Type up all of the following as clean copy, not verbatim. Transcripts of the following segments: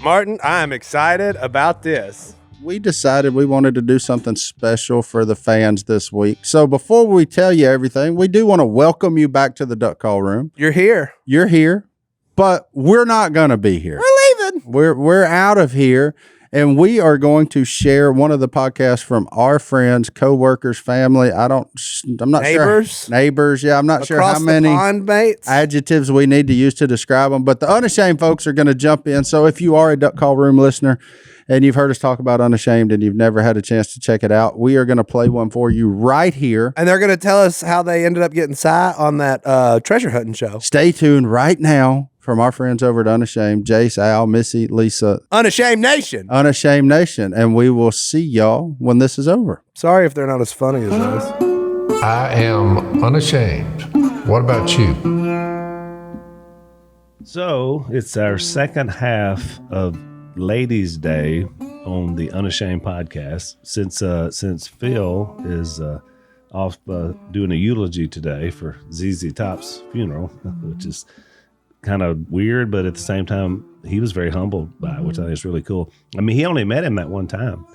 Martin, I am excited about this. We decided we wanted to do something special for the fans this week. So before we tell you everything, we do want to welcome you back to the Duck Call Room. You're here. You're here, but we're not going to be here. We're leaving. We're out of here, and we are going to share one of the podcasts from our friends, co-workers, family. I'm not Neighbors? sure. Neighbors. Yeah, I'm not sure how Across many the pond mates. adjectives we need to use to describe them, but the Unashamed folks are going to jump in. So if you are a Duck Call Room listener and you've heard us talk about Unashamed and you've never had a chance to check it out, we are going to play one for you right here. And they're going to tell us how they ended up getting Si on that treasure hunting show. Stay tuned right now from our friends over at Unashamed, Jase, Al, Missy, Lisa. Unashamed Nation. Unashamed Nation. And we will see y'all when this is over. Sorry if they're not as funny as us. I am unashamed. What about you? So it's our second half of Ladies' Day on the Unashamed podcast. Since Phil is off doing a eulogy today for ZZ Top's funeral, which is kind of weird, but at the same time, he was very humbled by it, which I think is really cool. I mean, he only met him that one time,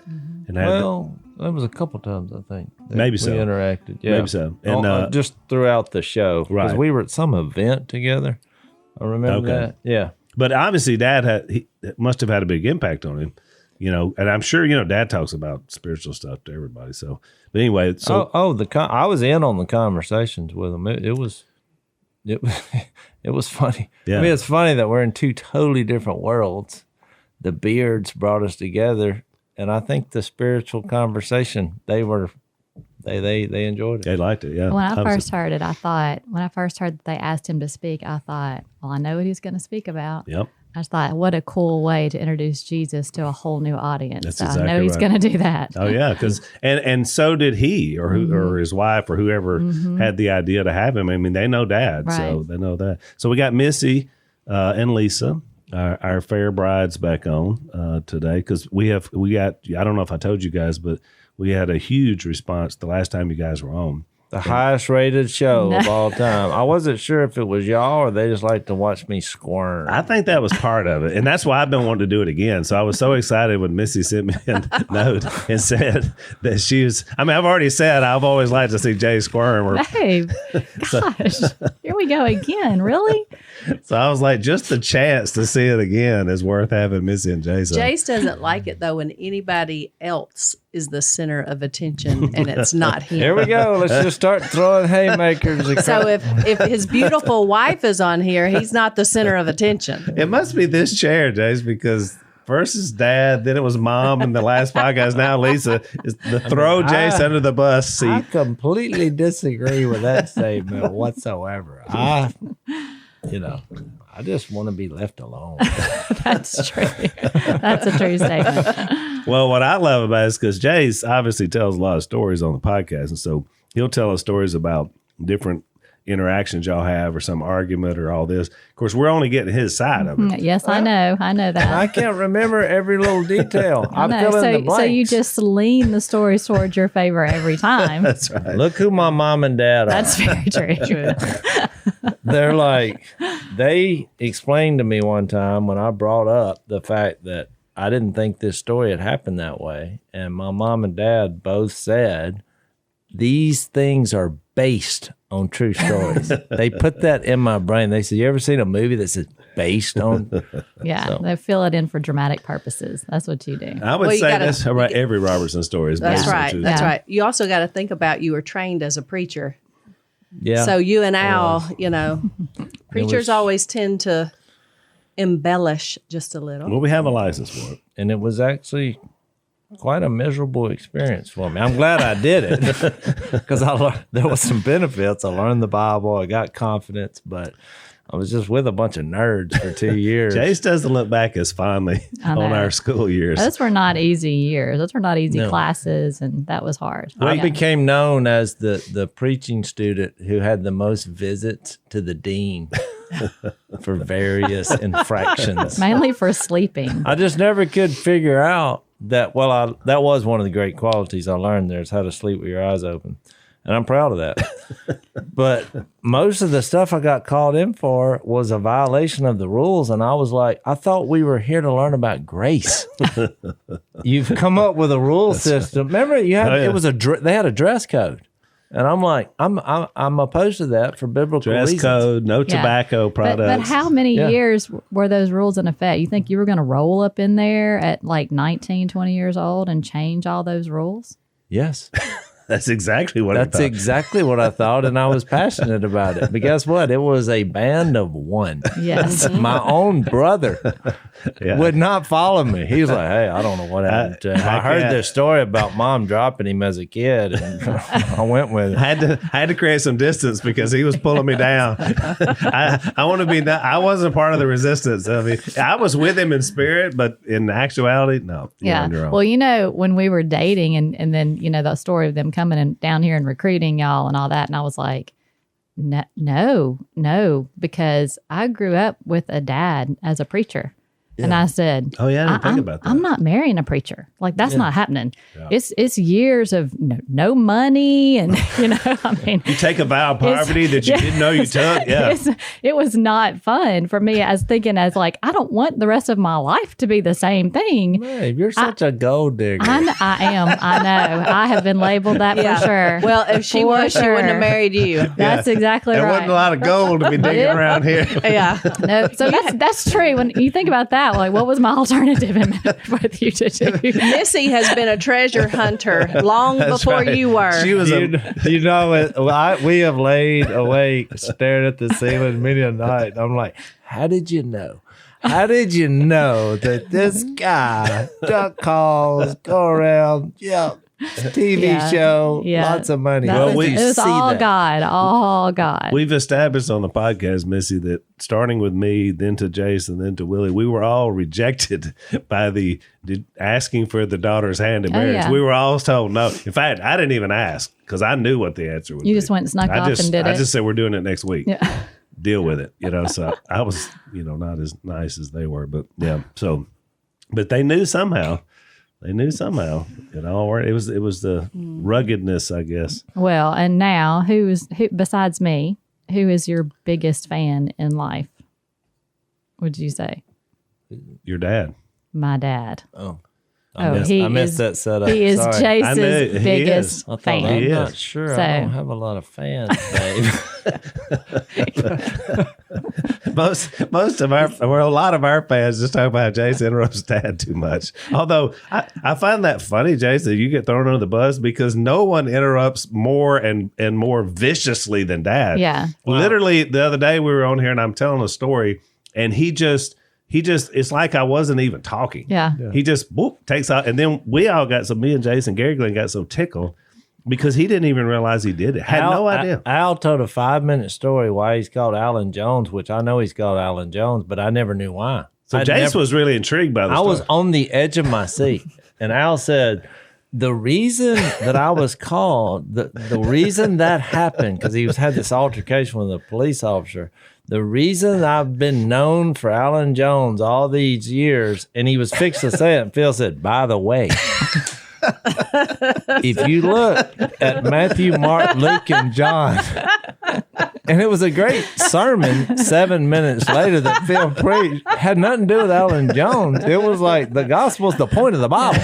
and that was a couple times, I think. Maybe so. We interacted, yeah. Maybe so. And just throughout the show, because right. we were at some event together. I remember that. Yeah. But obviously, Dad must have had a big impact on him, and I'm sure, Dad talks about spiritual stuff to everybody. So, but anyway, so. I was in on the conversations with him. It was funny. Yeah. I mean, it's funny that we're in two totally different worlds. The beards brought us together, and I think the spiritual conversation, they enjoyed it. They liked it, yeah. When I first heard it, when I first heard that they asked him to speak, I thought, well, I know what he's going to speak about. Yep. I just thought, what a cool way to introduce Jesus to a whole new audience. That's so exactly I know he's right. going to do that. Oh yeah, because and so did he or his wife or whoever had the idea to have him. I mean, they know Dad, so they know that. So we got Missy and Lisa, our fair brides, back on today because we got. I don't know if I told you guys, but we had a huge response the last time you guys were on. The highest rated show of all time. I wasn't sure if it was y'all or they just like to watch me squirm. I think that was part of it. And that's why I've been wanting to do it again. So I was so excited when Missy sent me a note and said that she was, I've already said I've always liked to see Jay squirm. Babe, gosh, here we go again. Really? So I was like, just the chance to see it again is worth having Missy and Jase. Jase doesn't like it, though, when anybody else is the center of attention and it's not him. Here we go. Let's just start throwing haymakers. So if his beautiful wife is on here, he's not the center of attention. It must be this chair, Jase, because first is Dad, then it was Mom, and the last podcast now Lisa is the throw Jase under the bus seat. I completely disagree with that statement whatsoever. I just want to be left alone. That's true. That's a true statement. Well, what I love about it is because Jase obviously tells a lot of stories on the podcast. And so he'll tell us stories about different interactions y'all have or some argument or all this. Of course, we're only getting his side of it. Yes, I know. I know that. I can't remember every little detail. I fill in the blanks. So you just lean the stories towards your favor every time. That's right. Look who my mom and dad are. That's very true. They're like, they explained to me one time when I brought up the fact that I didn't think this story had happened that way. And my mom and dad both said, these things are based on true stories. They put that in my brain. They said, you ever seen a movie that says based on? Yeah, they fill it in for dramatic purposes. That's what you do. I would say that's about every Robertson story is based That's right. on That's right. You also got to think about you were trained as a preacher. Yeah. So you and Al, preachers always tend to embellish just a little. Well, we have a license for it. And it was actually quite a miserable experience for me. I'm glad I did it because there was some benefits. I learned the Bible. I got confidence, but I was just with a bunch of nerds for 2 years. Jase doesn't look back as fondly on our school years. Those were not easy years. Those were not easy classes, and that was hard. I became known as the preaching student who had the most visits to the dean for various infractions. Mainly for sleeping. I just never could figure out that, that was one of the great qualities I learned there is how to sleep with your eyes open. and I'm proud of that. But most of the stuff I got called in for was a violation of the rules, and I was like, I thought we were here to learn about grace. You've come up with a rule system. Remember, you had it was they had a dress code. And I'm like, I'm opposed to that for biblical reasons. Dress code, no tobacco products. But how many years were those rules in effect? You think you were going to roll up in there at like 19, 20 years old and change all those rules? Yes. That's exactly what I thought. That's exactly what I thought, and I was passionate about it. But guess what? It was a band of one. Yes. My own brother would not follow me. He was like, hey, I don't know what happened to him. I heard this story about mom dropping him as a kid, and I went with it. I had to create some distance because he was pulling me down. I want to be. I wasn't part of the resistance. I mean, I was with him in spirit, but in actuality, no. Yeah. On your own. Well, you know, when we were dating, and then you know the story of them coming and down here and recruiting y'all and all that, and I was like, no, because I grew up with a dad as a preacher. And I said, "Oh yeah, I didn't think about that. I'm not marrying a preacher. Like that's not happening. Yeah. It's years of no money, and you know, I mean, you take a vow of poverty that you didn't know you took. Yeah, it was not fun for me. As thinking as like I don't want the rest of my life to be the same thing. Babe, you're such a gold digger. I am. I know. I have been labeled that for sure. Well, if she was, she wouldn't have married you. That's exactly right. There wasn't a lot of gold to be digging around here. Yeah. No, so that's true. When you think about that, like, what was my alternative with you to do? Missy has been a treasure hunter long before you were. She was you know, we have laid awake staring at the ceiling many a night. I'm like, how did you know? How did you know that this guy duck calls, go around, TV show, lots of money? It was all God. We've established on the podcast, Missy, that starting with me, then to Jase, and then to Willie, we were all rejected by the asking for the daughter's hand in marriage. Yeah. We were all told no. In fact, I didn't even ask because I knew what the answer would be. You just went and snuck off and did it. I just said, we're doing it next week. Yeah. Deal with it. You know, so I was, not as nice as they were, but yeah. So, but they knew somehow. It all worked. It was the ruggedness, I guess. Well, and now who besides me, who is your biggest fan in life? Would you say? Your dad. My dad. Oh. I missed that setup. He is Sorry. Jase's biggest fan. I'm not sure. So, I don't have a lot of fans, babe. A lot of our fans just talk about Jase interrupts dad too much. Although I find that funny, Jase, that you get thrown under the bus because no one interrupts more and more viciously than dad. Yeah. Wow. Literally the other day we were on here and I'm telling a story and he just, it's like I wasn't even talking. Yeah. He just takes out. And then me and Jason, Gary Glenn got so tickled because he didn't even realize he did it. Had no idea. Al told a 5-minute story why he's called Alan Jones, which I know he's called Alan Jones, but I never knew why. So Jase was really intrigued by the story. I was on the edge of my seat. And Al said, the reason that I was called, the reason that happened, because he had this altercation with a police officer, the reason I've been known for Alan Jones all these years, and he was fixed to say it, and Phil said, by the way, if you look at Matthew, Mark, Luke, and John, and it was a great sermon 7 minutes later that Phil preached, had nothing to do with Alan Jones. It was like the gospel's the point of the Bible.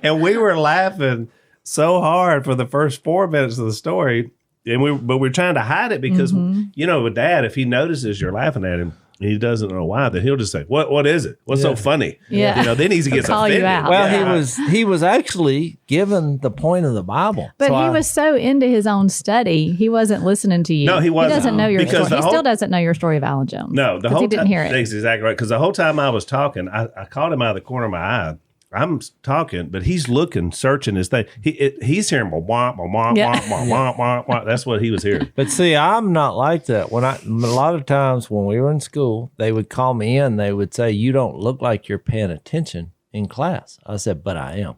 And we were laughing so hard for the first 4 minutes of the story. But we're trying to hide it because, with Dad, if he notices you're laughing at him and he doesn't know why, then he'll just say, what is it? What's so funny? Yeah. Then he gets call offended. you out. Well, he was actually given the point of the Bible. But he was so into his own study, he wasn't listening to you. No, he wasn't. He doesn't know your Because story. He still doesn't know your story of Alan Jones. No, the whole he didn't time, hear it. That's exactly right. Because the whole time I was talking, I caught him out of the corner of my eye. I'm talking, but he's looking, searching his thing. He's hearing womp, womp, womp, womp, womp, womp. That's what he was hearing. But see, I'm not like that. A lot of times when we were in school, they would call me in. They would say, "You don't look like you're paying attention in class." I said, "But I am."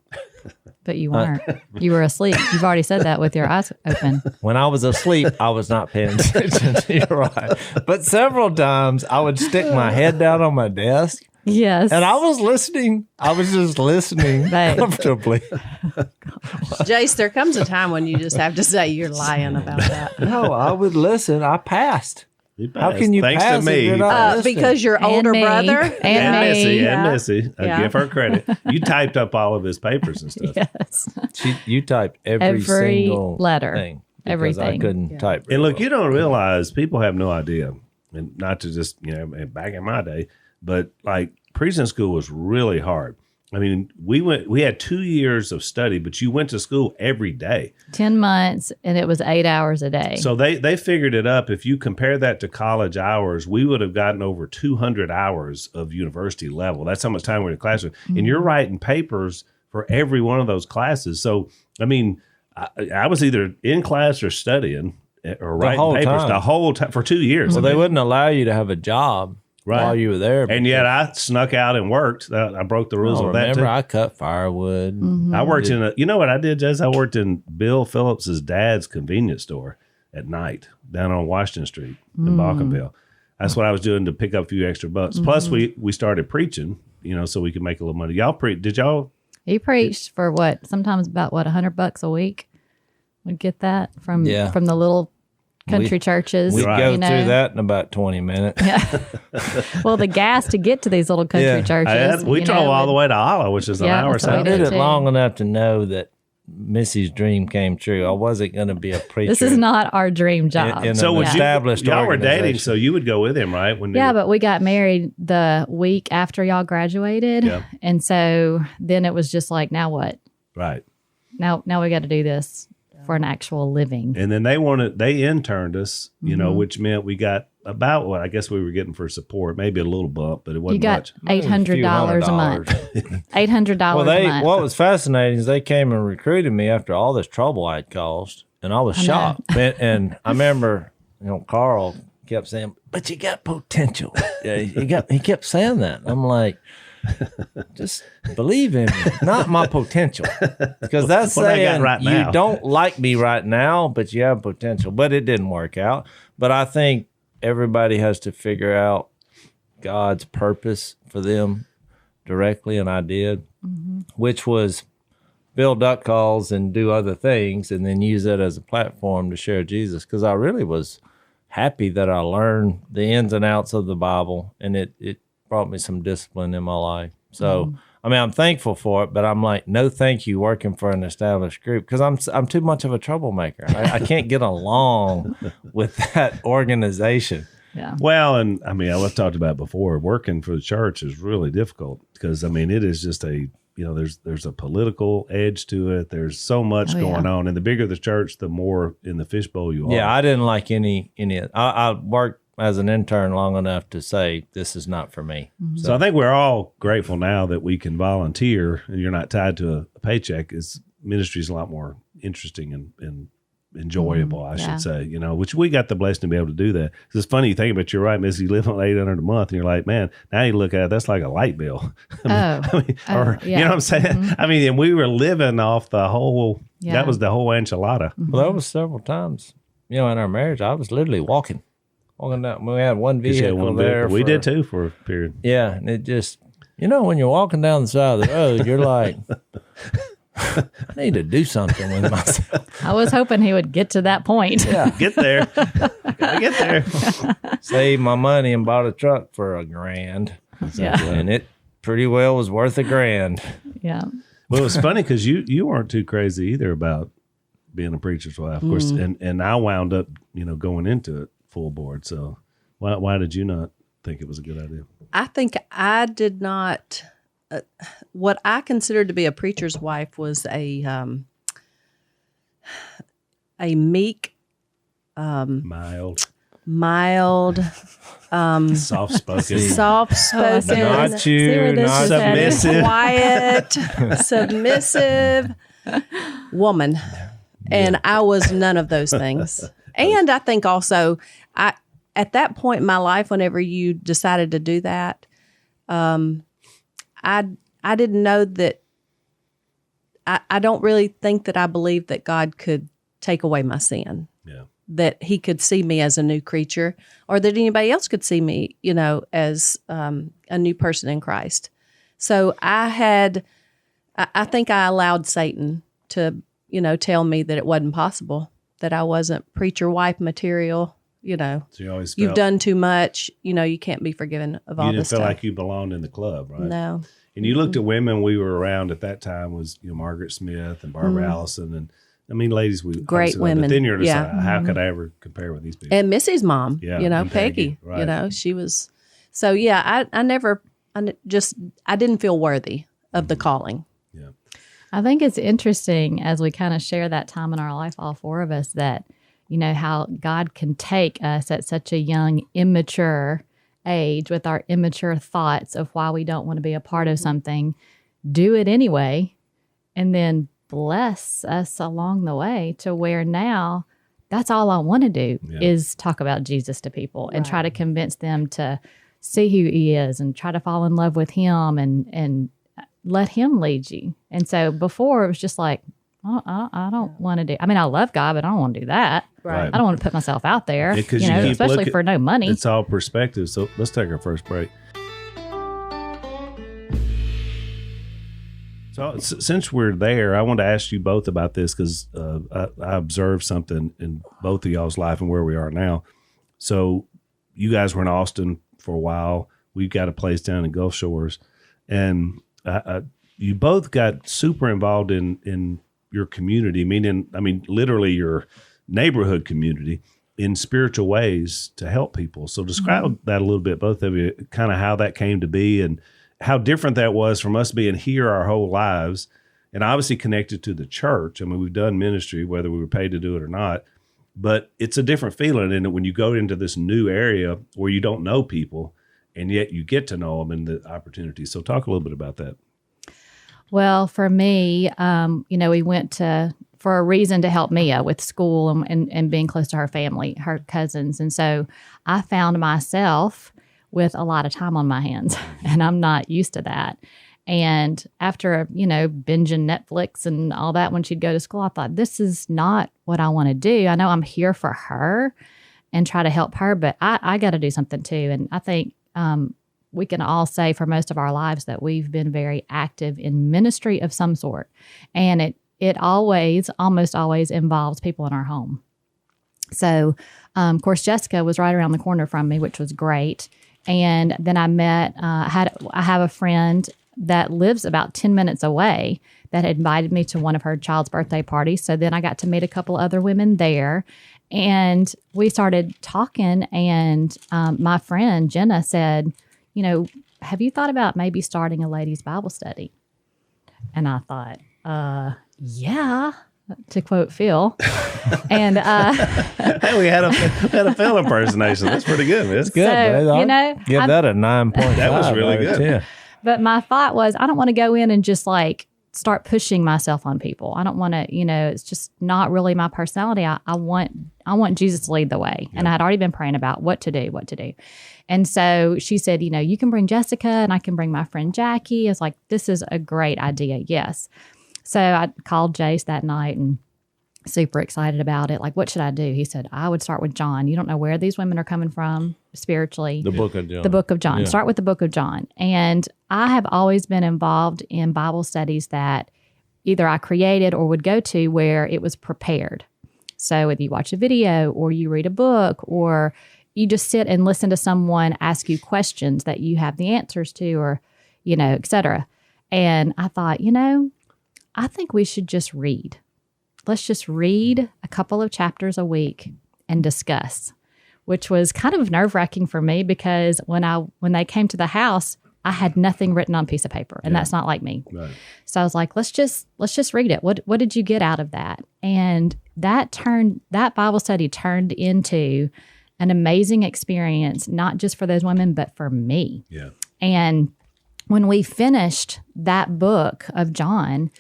But you weren't. You were asleep. You've already said that with your eyes open. When I was asleep, I was not paying attention. You're right. But several times I would stick my head down on my desk Yes. And I was listening. I was just listening Right. comfortably. Jase, there comes a time when you just have to say you're lying about that. No, I would listen. I passed. You How passed. can you Thanks pass to if me. you're not listening? Because your And older me. brother And And me. Missy, Yeah. and Missy. I Yeah. give her credit. You typed up all of his papers and stuff. Yes. You typed every single letter. thing. Because I Everything. couldn't type. And look, very you don't realize people have no idea, and not to just back in my day, but like preaching school was really hard. I mean, we had 2 years of study, but you went to school every day. 10 months, and it was 8 hours a day. So they figured it up. If you compare that to college hours, we would have gotten over 200 hours of university level. That's how much time we're in the classroom. And you're writing papers for every one of those classes. So, I mean, I was either in class or studying or writing whole papers time. the whole time for 2 years. Well, they wouldn't allow you to have a job Right. while you were there. And yet I snuck out and worked. I broke the rules of that remember, too. I cut firewood. I worked in you know what I did, Jase? I worked in Bill Phillips's dad's convenience store at night down on Washington Street in Balkanville. That's what I was doing to pick up a few extra bucks. Plus we started preaching, so we could make a little money. Did y'all? He preached for what? Sometimes about $100 a week. We'd get that from Yeah. the little country churches. We'd Right. go you know. through that in about 20 minutes. Well, the gas to get to these little country Yeah. churches. We drove all the way to Ala, which is an Yeah, hour that's what I we south. did did it too. long enough to know that Missy's dream came true. I wasn't going to be a preacher. This is not our dream job. in So an would established y'all were dating, organization. so you would go with him, right? When Yeah, but we got married the week after y'all graduated. Yep. And so then it was just like, now what? right. Now we got to do this for an actual living. And then they interned us, which meant we got about what I guess we were getting for support, maybe a little bump, but it You wasn't got much. $800 a month. $800 Well, a month. what was fascinating is they came and recruited me after all this trouble I'd caused, and I was shocked. And I remember, Carl kept saying, "But you got potential." Yeah, he kept saying that. I'm like, just believe in me, not my potential, because that's What I got saying right now. you don't like me right now, but you have potential. But it didn't work out. But I think everybody has to figure out God's purpose for them directly, and I did, which was build duck calls and do other things, and then use it as a platform to share Jesus. Because I really was happy that I learned the ins and outs of the Bible, and it brought me some discipline in my life. So, I mean, I'm thankful for it, but I'm like, no, thank you, working for an established group, because I'm too much of a troublemaker. I can't get along with that organization. Yeah. Well, and I mean, I've talked about it before. Working for the church is really difficult because I mean, it is just there's a political edge to it. There's so much going on, and the bigger the church, the more in the fishbowl you are. Yeah, I didn't like any. I worked as an intern long enough to say this is not for me. So I think we're all grateful now that we can volunteer, and you're not tied to a paycheck. Ministry is a lot more interesting and enjoyable, I should say, which we got the blessing to be able to do that. It's funny you think about, you're right, Missy, you live on $800 a month and you're like, man, now you look at it, that's like a light bill. You know what I'm saying? I mean, and we were living off the whole, that was the whole enchilada. Well, there was several times, in our marriage, I was literally walking down. We had one vehicle there. We did too for a period. Yeah, and it just, when you're walking down the side of the road, you're like, I need to do something with myself. I was hoping he would get to that point. Yeah. Get there. Gotta get there. Saved my money and bought a truck for $1,000. Yeah. And it pretty well was worth $1,000. Yeah. Well, it was funny because you weren't too crazy either about being a preacher's wife, of course, and I wound up, going into it full board. So why did you not think it was a good idea? I think I did not. What I considered to be a preacher's wife was a meek, Mild, soft-spoken, soft-spoken, Not you, not submissive. quiet, submissive woman. And I was none of those things. And I think also, at that point in my life, whenever you decided to do that, I didn't know that. I don't really think that I believed that God could take away my sin. Yeah. that he could see me as a new creature, or that anybody else could see me, as a new person in Christ. So I think I allowed Satan to, tell me that it wasn't possible, that I wasn't preacher wife material. So you always you've done too much. You can't be forgiven of all you this didn't feel stuff. like you belonged in the club, right? No. And you looked at women we were around at that time was, Margaret Smith and Barbara Allison. And I mean, ladies, we Great obviously love, women. But then you're just Yeah. like, how could I ever compare with these people? And Missy's mom, Yeah, and Peggy, right. she was. So yeah, I didn't feel worthy of the calling. Yeah. I think it's interesting as we kind of share that time in our life, all four of us, that, how God can take us at such a young, immature age with our immature thoughts of why we don't want to be a part of something, do it anyway, and then bless us along the way to where now that's all I want to do is talk about Jesus to people and try to convince them to see who he is and try to fall in love with him and let him lead you. And so before it was just like, I don't want to do. I mean, I love God, but I don't want to do that. Right. I don't want to put myself out there, Yeah, 'cause you keep especially looking- for no money. It's all perspective. So let's take our first break. So since we're there, I want to ask you both about this because I observed something in both of y'all's life and where we are now. So you guys were in Austin for a while. We've got a place down in Gulf Shores, and you both got super involved in your community, meaning literally your neighborhood community in spiritual ways to help people. So describe that a little bit, both of you, kind of how that came to be and how different that was from us being here our whole lives and obviously connected to the church. I mean, we've done ministry, whether we were paid to do it or not, but it's a different feeling in it when you go into this new area where you don't know people and yet you get to know them and the opportunities. So talk a little bit about that. Well, for me, we went for a reason to help Mia with school and being close to her family, her cousins. And so I found myself with a lot of time on my hands, and I'm not used to that. And after, binging Netflix and all that when she'd go to school, I thought, this is not what I want to do. I know I'm here for her and try to help her, but I got to do something too. And I think we can all say for most of our lives that we've been very active in ministry of some sort. And it almost always involves people in our home. So, of course, Jessica was right around the corner from me, which was great. And then I met, I have a friend that lives about 10 minutes away that had invited me to one of her child's birthday parties. So then I got to meet a couple other women there. And we started talking. And my friend, Jenna, said, have you thought about maybe starting a ladies' Bible study? And I thought, yeah, to quote Phil. And Hey, we had a Phil impersonation. That's pretty good, man. It's good. So, man. Give that a 9.5. That was really good. Yeah. But my thought was, I don't want to go in and just start pushing myself on people. I don't want to, it's just not really my personality. I want Jesus to lead the way. Yeah. And I'd already been praying about what to do. And so she said, you can bring Jessica and I can bring my friend Jackie. It's like, this is a great idea. Yes. So I called Jase that night and super excited about it. Like, what should I do? He said, I would start with John. You don't know where these women are coming from spiritually. The book of John. The book of John. Yeah. Start with the book of John. And I have always been involved in Bible studies that either I created or would go to where it was prepared. So whether you watch a video or you read a book or you just sit and listen to someone ask you questions that you have the answers to or, et cetera. And I thought, I think we should just read. Let's just read a couple of chapters a week and discuss, which was kind of nerve-wracking for me because when they came to the house, I had nothing written on a piece of paper, and that's not like me. Right. So I was like, let's just read it. What did you get out of that? And that Bible study turned into an amazing experience, not just for those women, but for me. Yeah. And when we finished that book of John,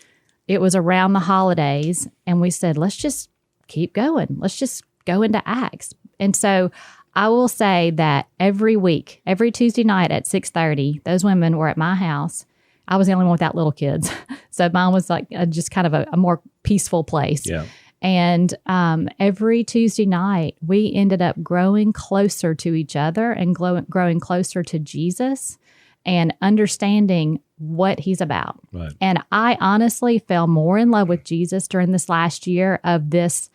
it was around the holidays, and we said, let's just keep going. Let's just go into Acts. And so I will say that every week, every Tuesday night at 6:30, those women were at my house. I was the only one without little kids. So mine was like just kind of a more peaceful place. Yeah. And every Tuesday night, we ended up growing closer to each other and growing closer to Jesus and understanding what he's about. Right. And I honestly fell more in love with Jesus during this last year of this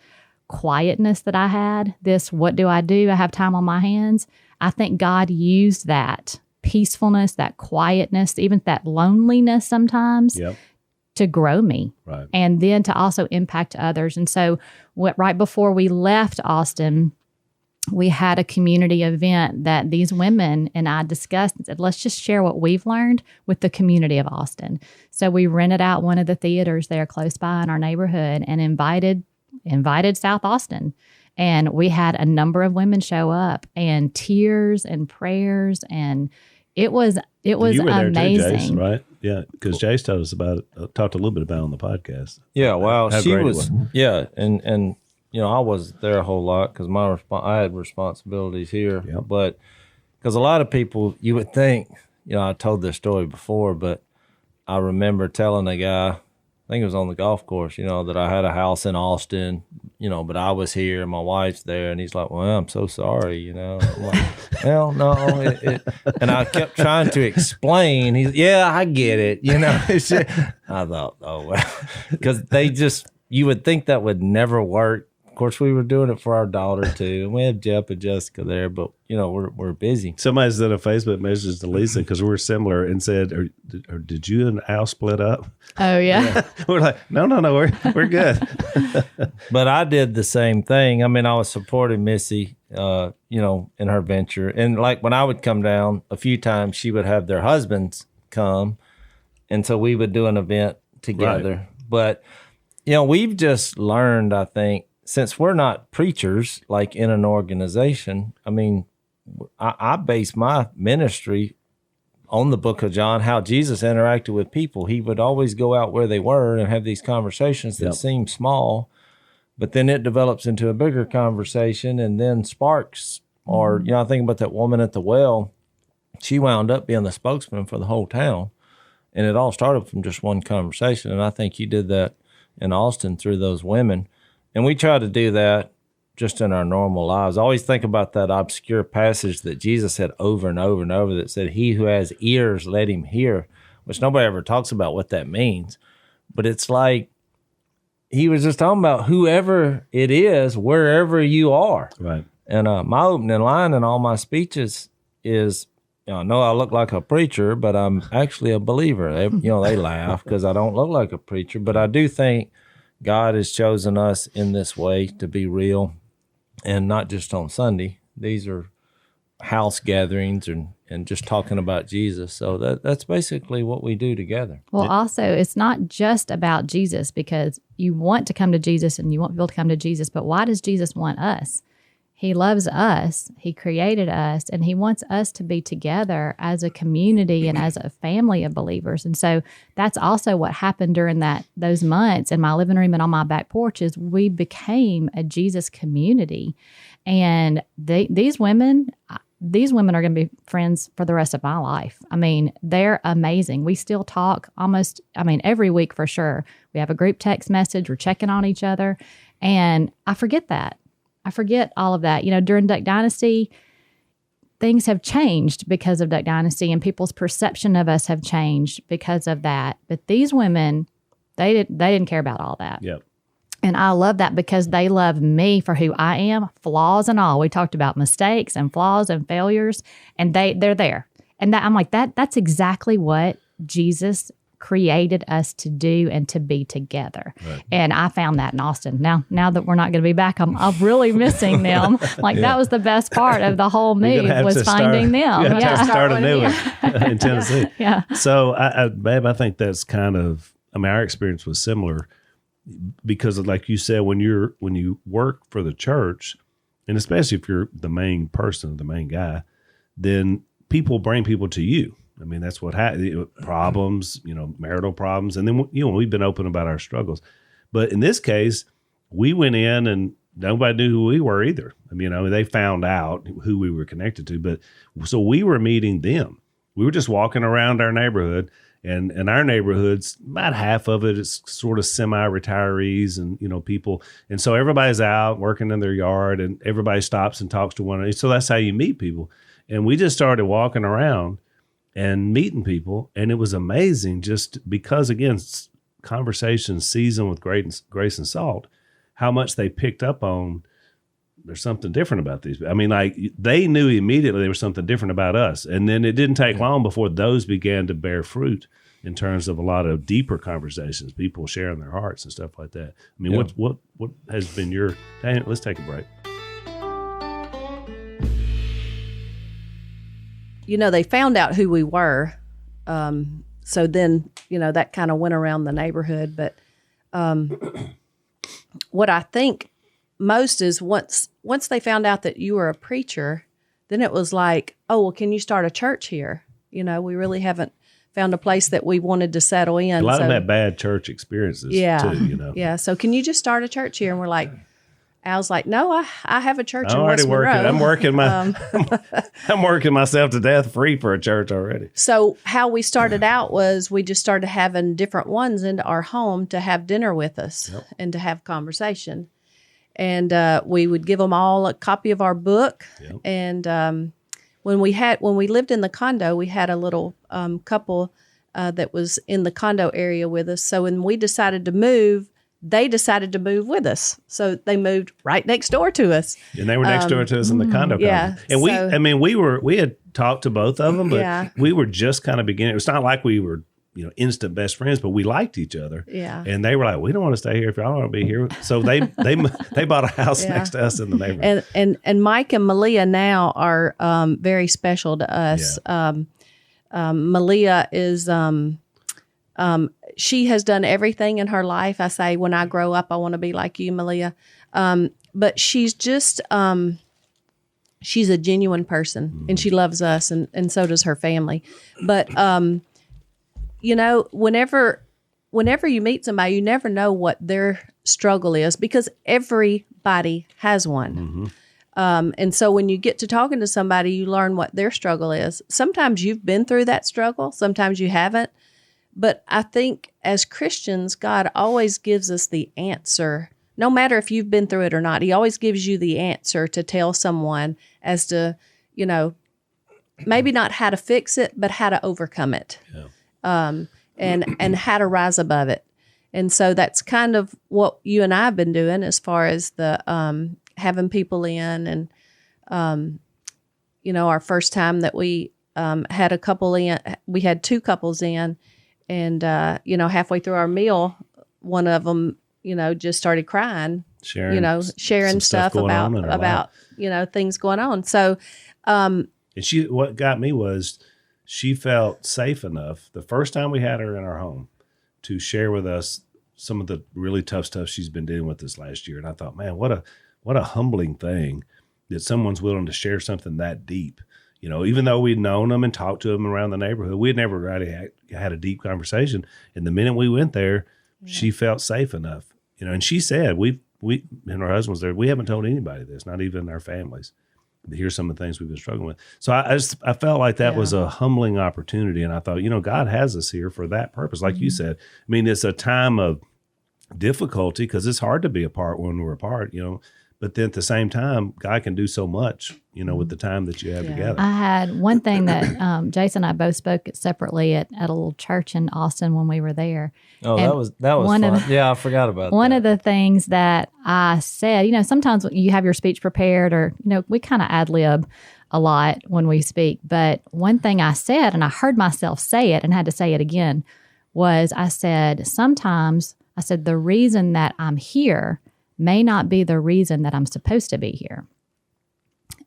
quietness that I had, this what do? I have time on my hands. I think God used that peacefulness, that quietness, even that loneliness sometimes to grow me, right, and then to also impact others. And so right before we left Austin, we had a community event that these women and I discussed and said, let's just share what we've learned with the community of Austin. So we rented out one of the theaters there close by in our neighborhood and invited South Austin. And we had a number of women show up, and tears and prayers, and it was you were there amazing. too, Jase, right? Yeah, because Jase told us about it, talked a little bit about it on the podcast. Yeah, wow, How she great it was. Yeah, and I was there a whole lot because I had responsibilities here. Yep. But because a lot of people, you would think, I told this story before, but I remember telling a guy, I think it was on the golf course, that I had a house in Austin, but I was here and my wife's there. And he's like, well, I'm so sorry, I'm like, well, no. And I kept trying to explain. I get it. I thought, oh, well, because you would think that would never work. Of course, we were doing it for our daughter too. And we have Jeff and Jessica there, but we're busy. Somebody sent a Facebook message to Lisa because we're similar and said, or did you and Al split up? Oh, yeah. We're like, no, we're good. But I did the same thing. I mean, I was supporting Missy, in her venture. And like when I would come down a few times, she would have their husbands come. And so we would do an event together. Right. But, we've just learned, I think, since we're not preachers, like in an organization, I mean, I base my ministry on the book of John, how Jesus interacted with people. He would always go out where they were and have these conversations that seem small, but then it develops into a bigger conversation and then sparks. Or, I think about that woman at the well. She wound up being the spokesman for the whole town. And it all started from just one conversation. And I think you did that in Austin through those women. And we try to do that just in our normal lives. I always think about that obscure passage that Jesus said over and over and over that said, he who has ears, let him hear, which nobody ever talks about what that means. But it's like he was just talking about whoever it is, wherever you are. Right. And my opening line in all my speeches is, I know I look like a preacher, but I'm actually a believer. They laugh because I don't look like a preacher, but I do think God has chosen us in this way to be real, and not just on Sunday. These are house gatherings and just talking about Jesus. So that's basically what we do together. Well, also, it's not just about Jesus, because you want to come to Jesus and you want people to come to Jesus, but why does Jesus want us? He loves us, he created us, and he wants us to be together as a community and as a family of believers. And so that's also what happened during those months in my living room and on my back porch is we became a Jesus community. And these women are going to be friends for the rest of my life. I mean, they're amazing. We still talk every week for sure. We have a group text message. We're checking on each other. And I forget that. I forget all of that. During Duck Dynasty, things have changed because of Duck Dynasty, and people's perception of us have changed because of that. But these women, they didn't care about all that. Yep. And I love that because they love me for who I am, flaws and all. We talked about mistakes and flaws and failures, and they're there. And I'm like, that's exactly what Jesus created us to do and to be together. Right. And I found that in Austin. Now that we're not going to be back, I'm really missing them. That was the best part of the whole move was finding them. You have to start a new one in Tennessee. Yeah. So, babe, I think that's kind of, our experience was similar because of, like you said, when you work for the church, and especially if you're the main person, the main guy, then people bring people to you. I mean, that's what happens. Problems, marital problems. And then, we've been open about our struggles. But in this case, we went in and nobody knew who we were either. I mean, they found out who we were connected to. But so we were meeting them. We were just walking around our neighborhood And in our neighborhoods, about half of it is sort of semi-retirees and, you know, people. And so everybody's out working in their yard and everybody stops and talks to one another. So that's how you meet people. And we just started walking around and meeting people. And it was amazing just because, again, conversations seasoned with grace and salt, how much they picked up on there's something different about these. I mean, like they knew immediately there was something different about us. And then it didn't take long before those began to bear fruit in terms of a lot of deeper conversations, people sharing their hearts and stuff like that. I mean, what has been your, Daniel, let's take a break. You know, they found out who we were. So then, you know, that kind of went around the neighborhood. But what I think most is once they found out that you were a preacher, then it was like, oh, well, can you start a church here? You know, we really haven't found a place that we wanted to settle in. A lot of them had bad church experiences too, you know. Yeah. So can you just start a church here? And we're like, Al's like, no, I have a church in already West working. Monroe. I'm working I'm working myself to death free for a church already. So how we started out was we just started having different ones into our home to have dinner with us and to have conversation. And we would give them all a copy of our book. Yep. And when we lived in the condo, we had a little couple that was in the condo area with us. So when we decided to move, they decided to move with us. So they moved right next door to us. And they were next door to us in the condo. Yeah. And we had talked to both of them, but we were just kind of beginning. It's not like we were, you know, instant best friends, but we liked each other. Yeah. And they were like, we don't want to stay here if y'all want to be here. So they bought a house next to us in the neighborhood. And Mike and Malia now are very special to us. Yeah. Malia is she has done everything in her life. I say, when I grow up, I want to be like you, Malia. But she's just she's a genuine person, and she loves us, and so does her family. But you know, whenever you meet somebody, you never know what their struggle is, because everybody has one. And so when you get to talking to somebody, you learn what their struggle is. Sometimes you've been through that struggle, sometimes you haven't. But I think as Christians, God always gives us the answer. No matter if you've been through it or not, He always gives you the answer to tell someone as to, you know, maybe not how to fix it, but how to overcome it. Yeah. And how to rise above it. And so that's kind of what you and I have been doing as far as the having people in. And, you know, our first time that we had a couple in, we had two couples in. And, you know, halfway through our meal, one of them, you know, just started crying, sharing stuff about, you know, things going on. So, and what got me was she felt safe enough the first time we had her in our home to share with us some of the really tough stuff she's been dealing with this last year. And I thought, man, what a humbling thing that someone's willing to share something that deep. You know, even though we'd known them and talked to them around the neighborhood, we had never really had a deep conversation. And the minute we went there, she felt safe enough. You know, and she said, we and her husband was there, we haven't told anybody this, not even our families. But here's some of the things we've been struggling with. So I felt like that was a humbling opportunity. And I thought, you know, God has us here for that purpose. Like you said, I mean, it's a time of difficulty because it's hard to be apart when we're apart, you know. But then at the same time, God can do so much, you know, with the time that you have together. I had one thing that Jase and I both spoke separately at a little church in Austin when we were there. Oh, and that was fun. I forgot about that. One of the things that I said, you know, sometimes you have your speech prepared or, you know, we kind of ad-lib a lot when we speak. But one thing I said, and I heard myself say it and had to say it again, was I said, the reason that I'm here may not be the reason that I'm supposed to be here.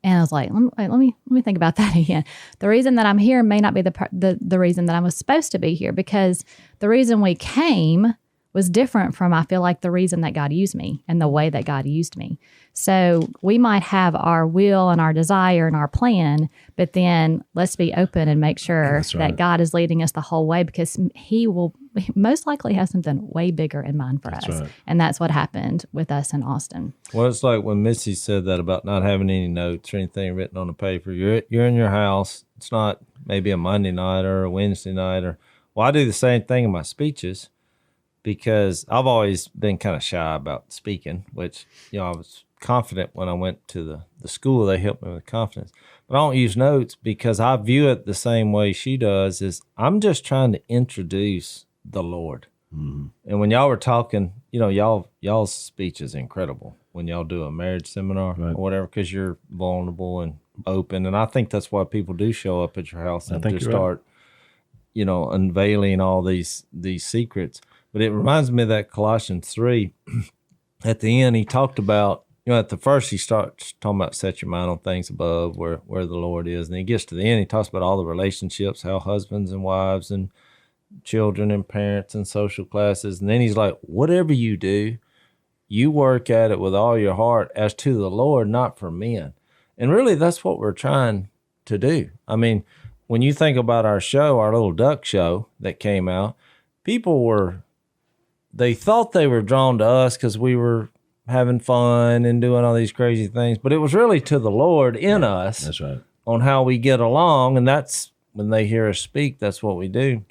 And I was like, let me think about that again. The reason that I'm here may not be the reason that I was supposed to be here, because the reason we came was different from, I feel like, the reason that God used me and the way that God used me. So we might have our will and our desire and our plan, but then let's be open and make sure that God is leading us the whole way, because He will most likely have something way bigger in mind for us. Right. And that's what happened with us in Austin. Well, it's like when Missy said that about not having any notes or anything written on the paper. You're in your house. It's not maybe a Monday night or a Wednesday night or Well, I do the same thing in my speeches because I've always been kind of shy about speaking, which, I was confident when I went to the school. They helped me with confidence. But I don't use notes because I view it the same way she does, is I'm just trying to introduce the Lord. Mm-hmm. And when y'all were talking, y'all's speech is incredible when y'all do a marriage seminar or whatever, because you're vulnerable and open. And I think that's why people do show up at your house and just start, unveiling all these secrets. But it reminds me of that Colossians 3. At the end, he talked about, at the first he starts talking about set your mind on things above where the Lord is. And he gets to the end, he talks about all the relationships, how husbands and wives and children and parents and social classes. And then he's like, whatever you do, you work at it with all your heart as to the Lord, not for men. And really, that's what we're trying to do. I mean, when you think about our show, our little duck show that came out, people they thought they were drawn to us because we were having fun and doing all these crazy things, but it was really to the Lord in us. That's right. On how we get along, and that's when they hear us speak, that's what we do.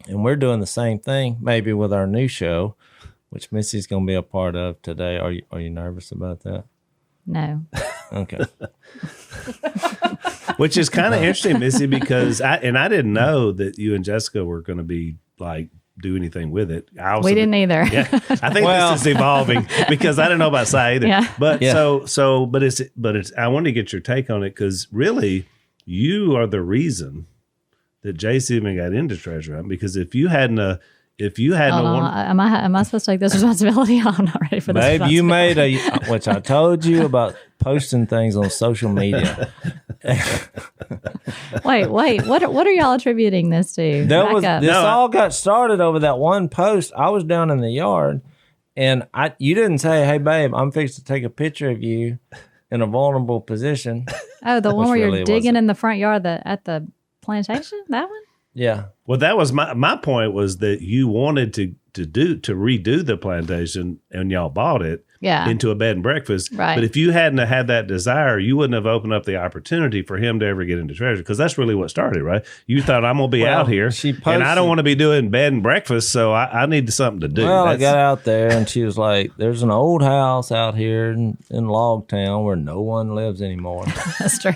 And we're doing the same thing, maybe with our new show, which Missy's going to be a part of today. Are you nervous about that? No. Okay. Which is kind of interesting, Missy, because I didn't know that you and Jessica were going to be like do anything with it. We didn't either. Yeah, I think this is evolving because I didn't know about Si either. Yeah. But but it's. I wanted to get your take on it because really, you are the reason that Jase even got into treasure hunting. Because if you hadn't, am I supposed to take this responsibility? I'm not ready for this. Babe, you made which I told you about posting things on social media. Wait, what are y'all attributing this to? This all got started over that one post. I was down in the yard, and you didn't say, "Hey, babe, I'm fixing to take a picture of you in a vulnerable position." Oh, the one where you're digging in the front yard at the plantation? That one? Yeah. Well, that was my point, was that you wanted to redo the plantation, and y'all bought it into a bed and breakfast. Right. But if you hadn't have had that desire, you wouldn't have opened up the opportunity for him to ever get into treasure, because that's really what started, right? You thought, I'm going to be out here, and I don't want to be doing bed and breakfast, so I need something to do. Well, I got out there, and she was like, there's an old house out here in Log Town where no one lives anymore. That's true.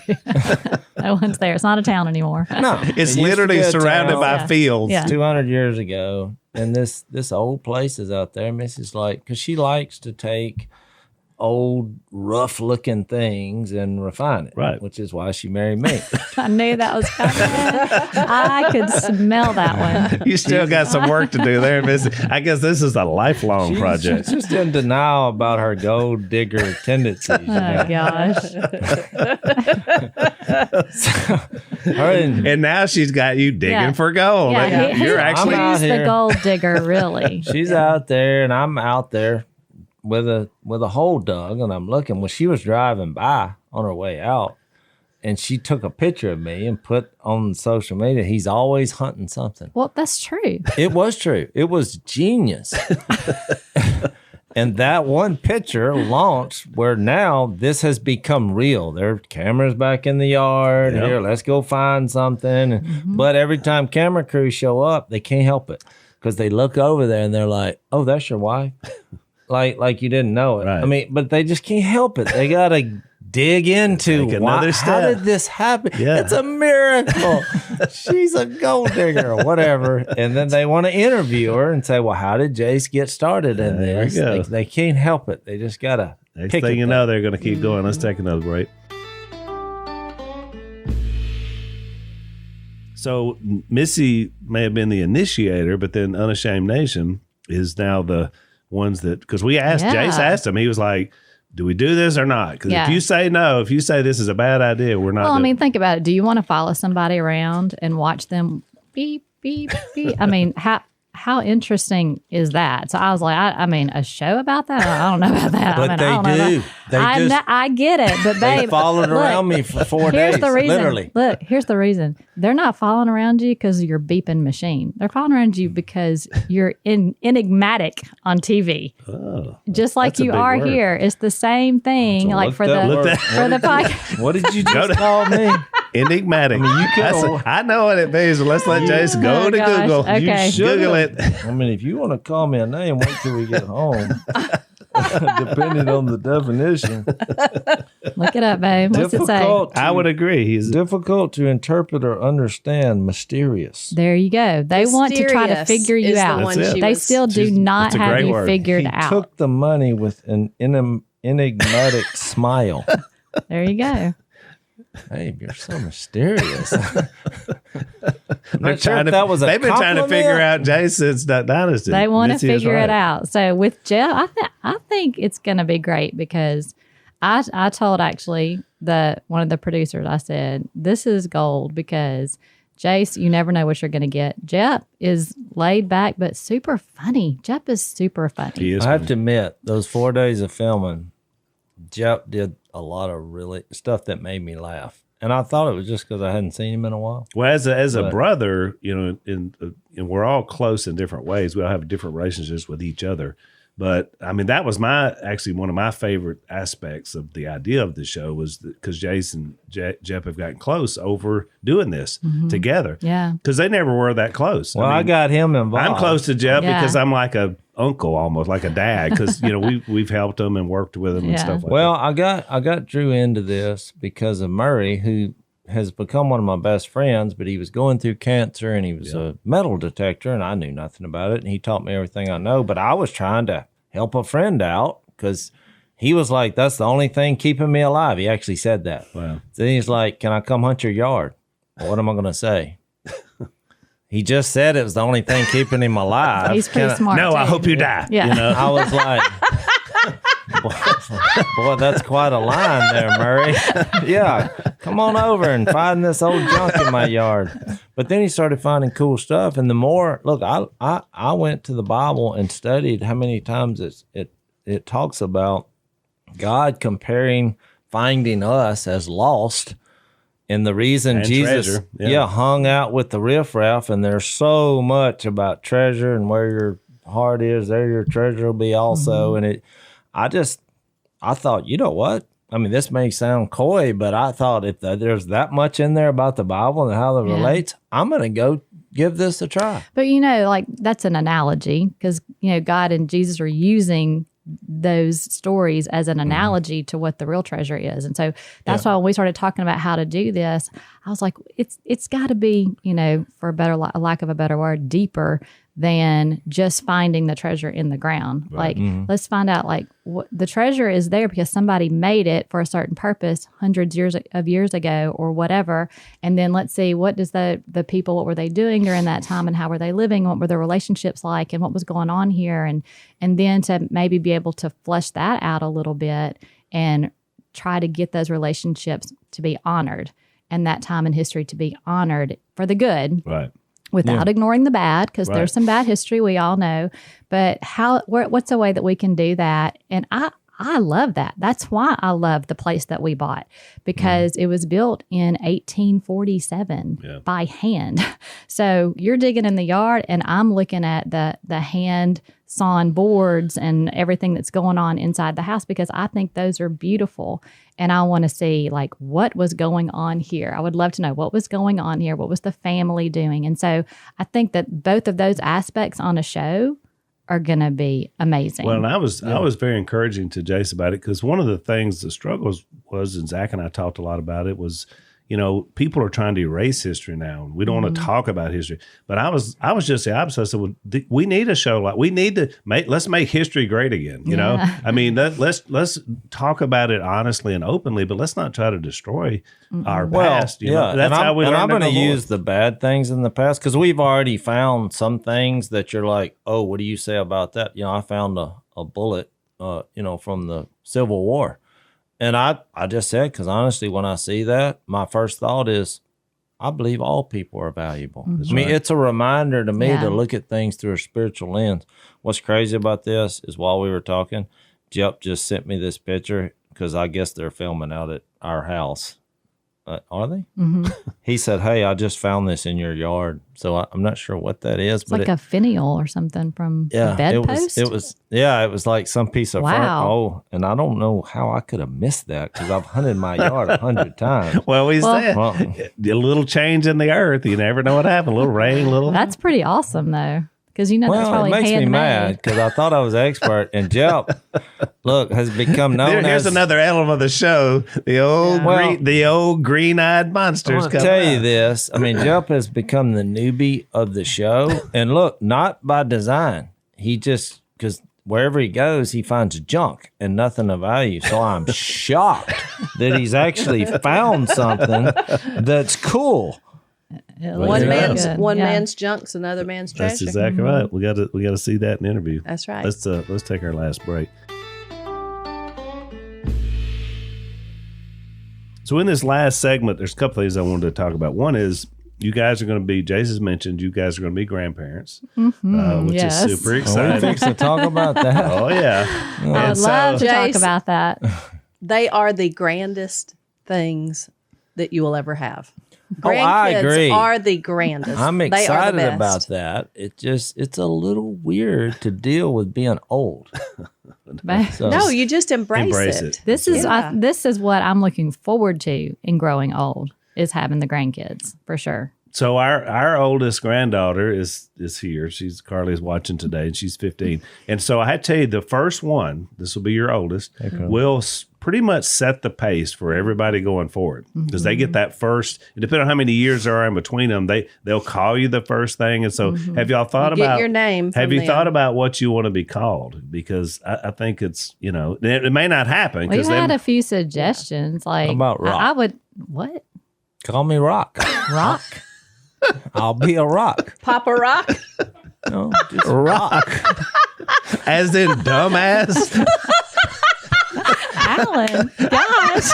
No one's there. It's not a town anymore. No. It's literally surrounded by fields. Yeah. 200 years ago. And this old place is out there. Missy's like, because she likes to take old, rough-looking things and refine it. Right. Which is why she married me. I knew that was coming. I could smell that one. You still got some work to do there, Missy. I guess this is a lifelong project. She's just in denial about her gold digger tendencies. Oh, gosh. And now she's got you digging for gold. Yeah, You're actually who's the gold digger, really? She's out there, and I'm out there with a hole dug, and I'm looking. Well, she was driving by on her way out, and she took a picture of me and put on social media, he's always hunting something. Well, that's true. It was true. It was genius. And that one picture launched where now this has become real. There are cameras back in the yard. Yep. Here, let's go find something. Mm-hmm. But every time camera crews show up, they can't help it because they look over there and they're like, oh, that's your wife? like you didn't know it. Right. I mean, but they just can't help it. They got to dig into how did this happen? Yeah. It's a miracle. She's a gold digger or whatever. And then they want to interview her and say, well, how did Jase get started in this? They can't help it. They just got to Next thing you know, they're going to keep going. Let's take another break. So Missy may have been the initiator, but then Unashamed Nation is now the ones that, because we asked, Jase asked him, he was like, do we do this or not? Because if you say no, if you say this is a bad idea, we're not Well, I mean, think about it. Do you want to follow somebody around and watch them beep, beep, beep? I mean, how interesting is that? So I was like, I mean, a show about that? I don't know about that. But I get it. But babe, they followed around me for 4 days. Here's the reason. Literally. Look, here's the reason. They're not following around you because you're beeping machine. They're following around you because you're enigmatic on TV. Oh, just like you are here. It's the same thing. Like for the podcast. What did you just call me? Enigmatic. I know what it means. Let's let Jase go to gosh. Google. Okay. You Google it. I mean, if you want to call me a name, wait till we get home. Depending on the definition. Look it up, babe. What's it say? I would agree. He's Difficult to interpret or understand, mysterious. There you go. They want to try to Mysterious figure you is the out. one That's it. she They was- still do not that's a have great you word. figured He out. took the money with an enigmatic smile. There you go. Hey, you're so mysterious. They're trying to, they've been trying to figure out Jason's dynasty. They want to Missy is figure right. it out. So with Jeff, I think it's going to be great because I told actually one of the producers, I said, this is gold because Jase, you never know what you're going to get. Jeff is laid back, but super funny. Jeff is super funny. He is I have funny. to admit, those 4 days of filming, Jeff did a lot of really stuff that made me laugh. And I thought it was just because I hadn't seen him in a while. Well, as a But- brother, you know, and we're all close in different ways. We all have different relationships with each other. But I mean, that was actually one of my favorite aspects of the idea of the show was because Jason and Jeff have gotten close over doing this together. Yeah. Because they never were that close. Well, I mean, got him involved. I'm close to Jeff Yeah. because I'm like a uncle almost, like a dad. Because you know we've helped him and worked with him and Yeah. stuff like Well, that. I got Drew into this because of Murray, who has become one of my best friends, but he was going through cancer and he was a metal detector and I knew nothing about it. And he taught me everything I know, but I was trying to help a friend out because he was like, that's the only thing keeping me alive. He actually said that. Wow. Then he's like, can I come hunt your yard? Well, what am I going to say? He just said it was the only thing keeping him alive. He's pretty smart. No, I too. hope you die. Yeah. You know? I was like, boy, that's quite a line there, Murray. Yeah, come on over and find this old junk in my yard. But then he started finding cool stuff. And the more, look, I went to the Bible and studied how many times it talks about God finding us as lost. And the reason And Jesus treasure, yeah. hung out with the riffraff, and there's so much about treasure and where your heart is, there your treasure will be also. And I thought, you know what? I mean, this may sound coy, but I thought if there's that much in there about the Bible and how it relates, I'm going to go give this a try. But like that's an analogy because God and Jesus are using those stories as an analogy to what the real treasure is. And so that's why when we started talking about how to do this, I was like, it's got to be, for a lack of a better word, deeper than just finding the treasure in the ground. Right. Like, let's find out what the treasure is there because somebody made it for a certain purpose hundreds of years ago or whatever. And then let's see, what does the people, what were they doing during that time and how were they living? What were their relationships like and what was going on here? And then to maybe be able to flesh that out a little bit and try to get those relationships to be honored and that time in history to be honored for the good. Right. Without ignoring the bad, because there's some bad history we all know. But what's a way that we can do that? And I love that. That's why I love the place that we bought because it was built in 1847 by hand. So you're digging in the yard, and I'm looking at the hand sawn boards and everything that's going on inside the house because I think those are beautiful. And I want to see what was going on here. I would love to know what was going on here. What was the family doing? And so I think that both of those aspects on a show are going to be amazing. Well, and I was very encouraging to Jase about it because one of the things the struggles was, and Zach and I talked a lot about it, was people are trying to erase history now. And we don't want to talk about history. But I was just the opposite. I said, well, we need a show we need to let's make history great again. You know, I mean, let's talk about it honestly and openly, but let's not try to destroy our past. You know? That's how we learn. And I'm going going to to use the bad things in the past because we've already found some things that you're like, oh, what do you say about that? I found a bullet, from the Civil War. And I just said, because honestly, when I see that, my first thought is, I believe all people are valuable. I mean, it's a reminder to me to look at things through a spiritual lens. What's crazy about this is while we were talking, Jeff just sent me this picture because I guess they're filming out at our house. Are they? Mm-hmm. He said, "Hey, I just found this in your yard." So I'm not sure what that is. It's like a finial or something from the bedpost. It was like some piece of Wow. Oh, and I don't know how I could have missed that because I've hunted my yard 100 times. Well, we said Well, a little change in the earth. You never know what happened. A little rain, a little. That's pretty awesome, though, because that's Well, probably it makes me handmade. mad because I thought I was expert, and Jep, look, has become known Here's as another element of the show. The old green-eyed monsters. I want to come tell you out. this. I mean, Jep has become the newbie of the show, and look, not by design. He just because wherever he goes, he finds junk and nothing of value. So I'm shocked that he's actually found something that's cool. It One looks man's good. one Yeah. man's junk's another man's treasure. That's exactly right. We got to see that in the interview. That's right. Let's take our last break. So in this last segment, there's a couple things I wanted to talk about. One is you guys are going to be, Jase has mentioned, you guys are going to be grandparents, which yes. is super We exciting. fix to talk about that. Oh, yeah. I would love to talk Jase- about that. They are the grandest things that you will ever have. Oh, I Grandkids agree. are the grandest. I'm They are the excited best. about that. It's a little weird to deal with being old. So, No, you just embrace Embrace it. it. This is Yeah. this is what I'm looking forward to in growing old, is having the grandkids for sure. So our oldest granddaughter is here. Carly's watching today, and she's 15. And so I had to tell you, the first one, this will be your oldest, will pretty much set the pace for everybody going forward because they get that first. Depending on how many years there are in between them, they'll call you the first thing. And so, have y'all thought You get about your name Have from you them. thought about what you want to be called? Because I think it's it may not happen We've because had a few suggestions. Like How about Rock? I would what call me Rock. Rock? I'll be a rock. Papa Rock. No, just rock. as in dumbass. Alan, gosh,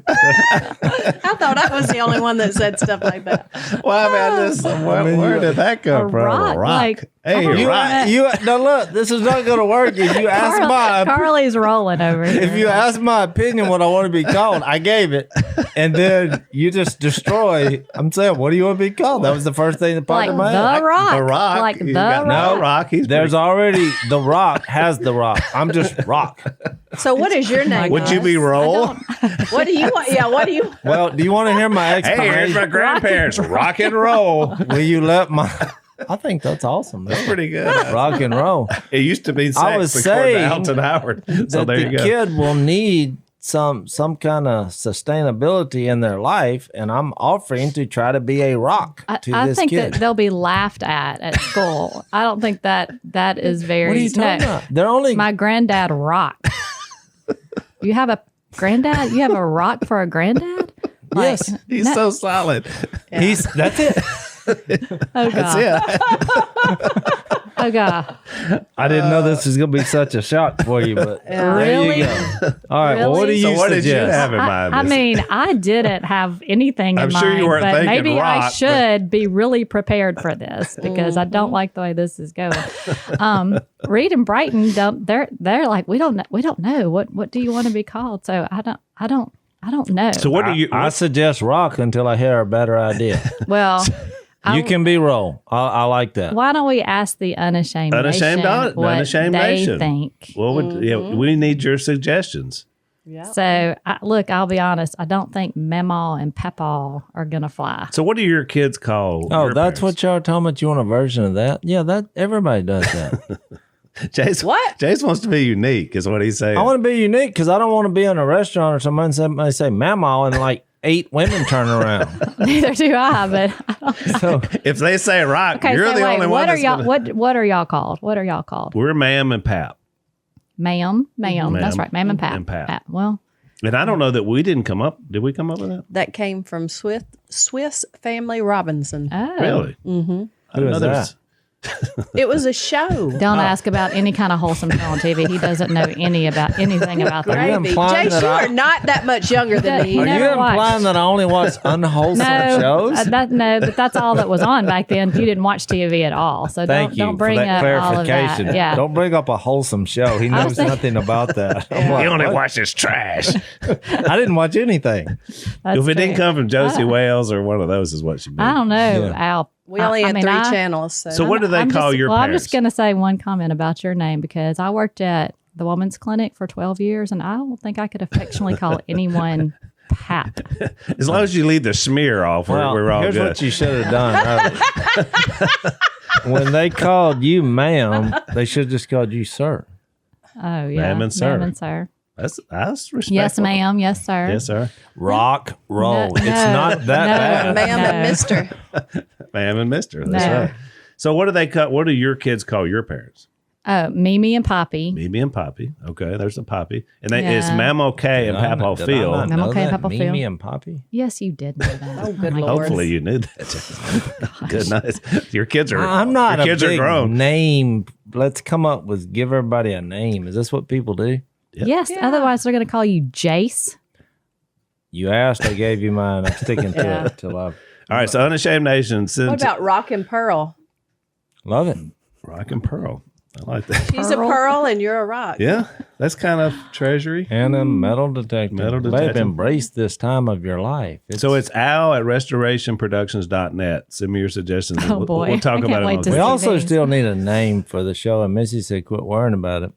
I thought I was the only one that said stuff like that. Well, I mean, where did that come a from? rock, A rock. like Hey, You, rock. now look, this is not going to work. If you ask Carly's rolling over here. if you ask my opinion what I want to be called, I gave it, and then you just destroy. I'm saying, what do you want to be called? That was the first thing that popped like in my head. the rock, The Rock. like You the got rock. no Rock. He's There's already the Rock has the Rock. I'm just Rock. So what is your name? Would you be Roll? What do you want? Yeah, what do you? Well, do you want to hear my Hey, explanation? here's my grandparents. Rock and roll. Will you let my? I think that's awesome. That's pretty good. Rock and roll. It used to be sex I was according to saying Alton Howard. So that there the you go. kid will need some kind of sustainability in their life, and I'm offering to try to be a rock to I this think kid. that they'll be laughed at school. I don't think that is very. What are you talking about? They're only My granddad rock. You have a granddad? You have a rock for a granddad? Like, Yes. He's no- so solid. he's that's it. Oh God. Oh God. I didn't know this was gonna be such a shock for you, but there Really? you go. All right, well, what do Really? you So what did you suggest? have in mind? I Missy? mean, I didn't have anything I'm in sure mind, you weren't but thinking maybe I rock, but- should be really prepared for this because I don't like the way this is going. Reed and Brighton they're like we don't know what do you want to be called? So I don't know. So what do you? I suggest rock until I hear a better idea. Well, You can be roll. I like that. why don't we ask the unashamed Unashamed nation Don- what Unashamed they Nation. think? What would we need your suggestions? So look, I'll be honest. I don't think Memaw and Papaw are gonna fly. So what do your kids call? Oh, your that's parents? what y'all talking about. You want a version of that? Yeah, that everybody does that. Jase. What? Jase wants to be unique, is what he's saying. I want to be unique because I don't want to be in a restaurant or somebody say mamaw and like 8 women turn around. Neither do I. But So If they say rock, okay, you're so the wait, only one. what are That's y'all? gonna- What are y'all called? What are y'all called? We're Ma'am and Pap, Ma'am. That's Ma'am right, Ma'am and Pap. and Pap. Well, and I don't know that we didn't come up. Did we come up with that? That came from Swiss Family Robinson. oh, Really? Mm-hmm. I Who didn't is know there's- It was a show. Don't ask about any kind of wholesome show on TV. He doesn't know anything about that. Gravy. implying Jase, that you I- are not that much younger than me. Are never you implying watched. that I only watch unwholesome shows? No, but that's all that was on back then. You didn't watch TV at all, so Thank you don't bring for that up all of clarification. that. Yeah, Don't bring up a wholesome show. He knows nothing about that. I'm like, You only what? watch this trash. I didn't watch anything. that's If it didn't true. come from Josie Wales or one of those, is what she meant. I don't know, Al. We only had I mean, 3 I- channels. So what do they I'm call just- your well, parents? I'm just going to say one comment about your name because I worked at the woman's clinic for 12 years, and I don't think I could affectionately call anyone Pap. As long as you leave the smear off, Well, we're all here's good. what you should have done. When they called you ma'am, they should have just called you sir. Oh, yeah. Ma'am and sir. Ma'am and sir. That's respectful. Yes, ma'am. Yes, sir. Yes, sir. Rock, roll. No, It's not that bad. Ma'am and No. Mister. Ma'am and Mister. That's No. right. So what do they cut? What do your kids call your parents? Mimi and Poppy. Mimi and Poppy. Okay, there's a Poppy. And Yeah. it's Mamo K and Papa Did I Phil. not Mama know K and that? Papa Phil. Mimi and Poppy? Yes, you did know that. Oh, good my Lord. Hopefully you knew that. Good night. Your kids are I'm not your a kids are big grown. name. Let's come up with give everybody a name. Is this what people do? Yes, otherwise they're going to call you Jase. You asked, I gave you mine. I'm sticking to Yeah. it till I All right, so Unashamed Nation sends What about Rock and Pearl? love it. Rock and Pearl. I like that. She's a pearl and you're a rock. Yeah, that's kind of treasury. And a metal detector. Metal Babe, detector. embrace this time of your life. So it's Al at restorationproductions.net. Send me your suggestions. and Oh, boy. We'll talk I can't about it. wait on to we see also these. still need a name for the show, and Missy said quit worrying about it.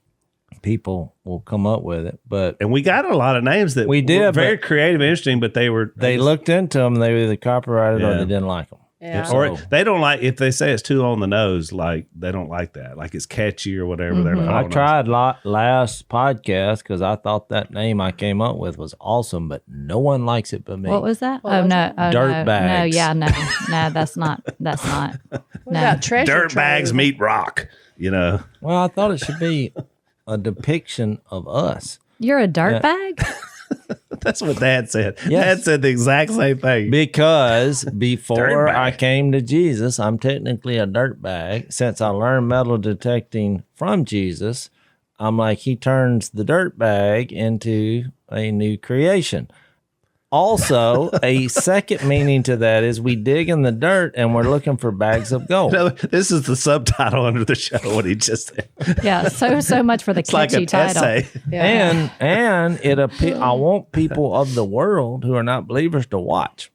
People will come up with it, but And we got a lot of names that We did, were very but- creative and interesting, but they were they looked into them. They were either copyrighted or Yeah. they didn't like them. Yeah. or they don't like if they say it's too on the nose, like they don't like that, like it's catchy or whatever. They're like, I oh, no. tried last podcast because I thought that name I came up with was awesome, but no one likes it but me. What was that? What Oh was no! it? Oh, Dirt no. bags. No, yeah, no, that's not. That's not. What No. about treasure Dirt bags trove? meet rock. You know, Well, I thought it should be a depiction of us. You're a dirt Yeah. bag. that's what Dad said. Yes. Dad said the exact same thing. Because before Dirtbag. I came to Jesus, I'm technically a dirtbag. Since I learned metal detecting from Jesus, I'm like, he turns the dirtbag into a new creation. Also, a second meaning to that is we dig in the dirt and we're looking for bags of gold. No, this is the subtitle under the show. What he just said. Yeah, so much for the It's like catchy an title. essay. And I want people of the world who are not believers to watch.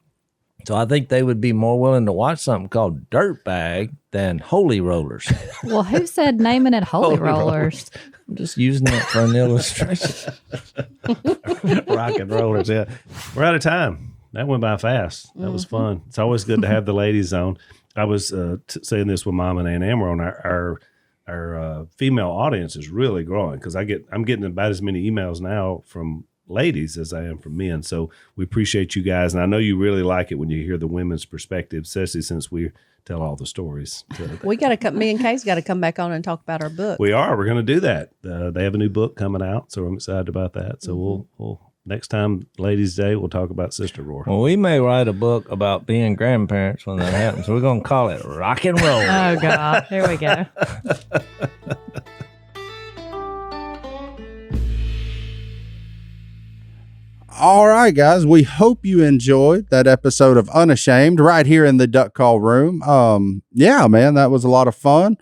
So I think they would be more willing to watch something called Dirtbag than Holy Rollers. Well, who said naming it Holy Rollers? I'm just using it for an illustration. Rock and rollers. Yeah, we're out of time. That went by fast. That was fun. It's always good to have the ladies on. I was saying this with Mom and Aunt Amber on our female audience is really growing because I'm getting about as many emails now from ladies as I am from men. So we appreciate you guys, and I know you really like it when you hear the women's perspective, especially since we tell all the stories. We got to come. Me and Kay's got to come back on and talk about our book. We're going to do that. They have a new book coming out, so I'm excited about that. So we'll next time, Ladies' Day, we'll talk about Sister Roar. Well, we may write a book about being grandparents when that happens. We're going to call it Rock and Roll. Oh God, here we go. All right, guys. We hope you enjoyed that episode of Unashamed right here in the Duck Call Room. Yeah, man, that was a lot of fun.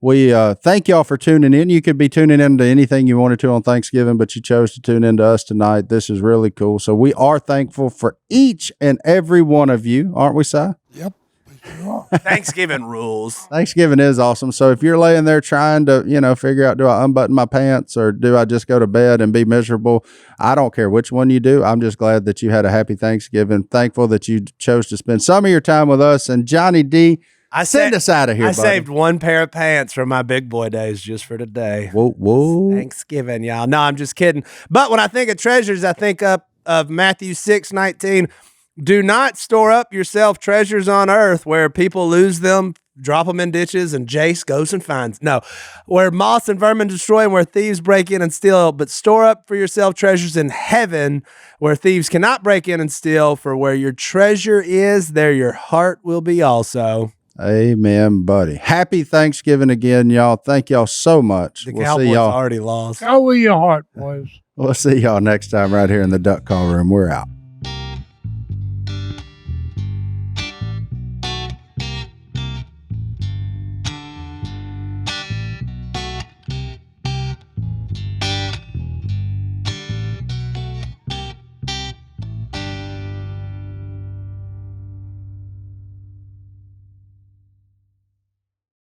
We thank y'all for tuning in. You could be tuning into anything you wanted to on Thanksgiving, but you chose to tune into us tonight. This is really cool. So we are thankful for each and every one of you, aren't we, Si? Yep. Thanksgiving rules. Thanksgiving is awesome. So if you're laying there trying to, figure out, do I unbutton my pants or do I just go to bed and be miserable? I don't care which one you do. I'm just glad that you had a happy Thanksgiving. Thankful that you chose to spend some of your time with us. And Johnny D, send us out of here, I buddy. saved one pair of pants from my big boy days just for today. Whoa. Thanksgiving, y'all. No, I'm just kidding. But when I think of treasures, I think of Matthew 6:19. Do not store up yourself treasures on earth where people lose them, drop them in ditches, and Jase goes and finds. No, where moths and vermin destroy and where thieves break in and steal. But store up for yourself treasures in heaven where thieves cannot break in and steal. For where your treasure is, there your heart will be also. Amen, buddy. Happy Thanksgiving again, y'all. Thank y'all so much. The We'll Cowboys see y'all. already lost. Go with your heart, boys. We'll see y'all next time right here in the Duck Call Room. We're out.